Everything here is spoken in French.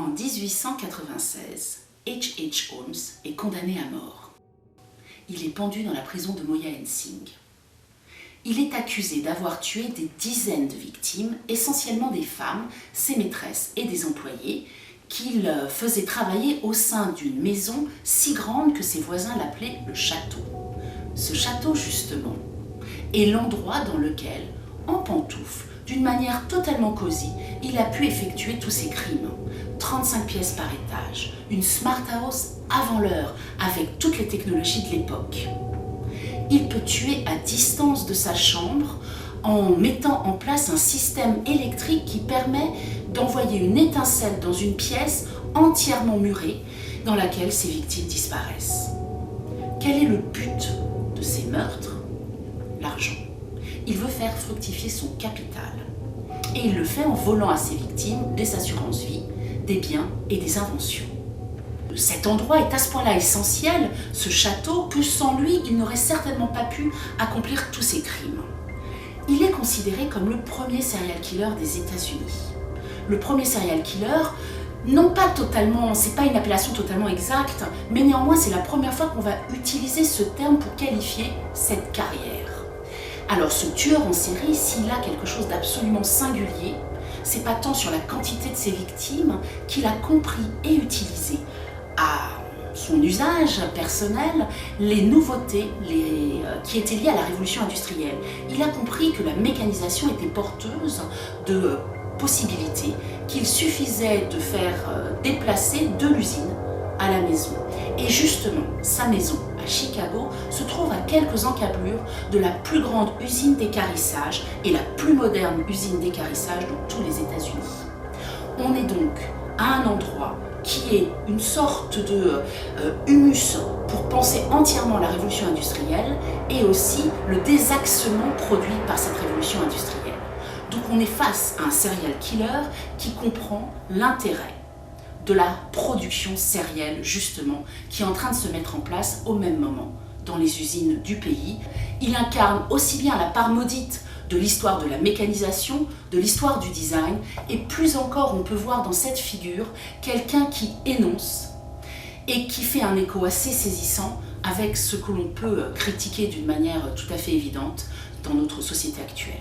En 1896, H. Holmes est condamné à mort. Il est pendu dans la prison de Moya Hensing. Il est accusé d'avoir tué des dizaines de victimes, essentiellement des femmes, ses maîtresses et des employés, qu'il faisait travailler au sein d'une maison si grande que ses voisins l'appelaient le château. Ce château, justement, est l'endroit dans lequel, en pantoufles, d'une manière totalement cosy, il a pu effectuer tous ses crimes. 35 pièces par étage, une smart house avant l'heure, avec toutes les technologies de l'époque. Il peut tuer à distance de sa chambre en mettant en place un système électrique qui permet d'envoyer une étincelle dans une pièce entièrement murée dans laquelle ses victimes disparaissent. Quel est le but de ces meurtres? L'argent. Il veut faire fructifier son capital. Et il le fait en volant à ses victimes des assurances-vie, des biens et des inventions. Cet endroit est à ce point-là essentiel, ce château, que sans lui, il n'aurait certainement pas pu accomplir tous ses crimes. Il est considéré comme le premier serial killer des États-Unis. Le premier serial killer, non pas totalement, c'est pas une appellation totalement exacte, mais néanmoins c'est la première fois qu'on va utiliser ce terme pour qualifier cette carrière. Alors ce tueur en série, s'il a quelque chose d'absolument singulier, c'est pas tant sur la quantité de ses victimes qu'il a compris et utilisé à son usage personnel les nouveautés qui étaient liées à la révolution industrielle. Il a compris que la mécanisation était porteuse de possibilités, qu'il suffisait de faire déplacer de l'usine à la maison. Et justement, sa maison à Chicago se trouve à quelques encablures de la plus grande usine d'équarrissage et la plus moderne usine d'équarrissage de tous les États-Unis. On est donc à un endroit qui est une sorte de humus pour penser entièrement la révolution industrielle et aussi le désaxement produit par cette révolution industrielle. Donc on est face à un serial killer qui comprend l'intérêt de la production sérielle, justement, qui est en train de se mettre en place au même moment dans les usines du pays. Il incarne aussi bien la part maudite de l'histoire de la mécanisation, de l'histoire du design, et plus encore, on peut voir dans cette figure quelqu'un qui énonce et qui fait un écho assez saisissant avec ce que l'on peut critiquer d'une manière tout à fait évidente dans notre société actuelle.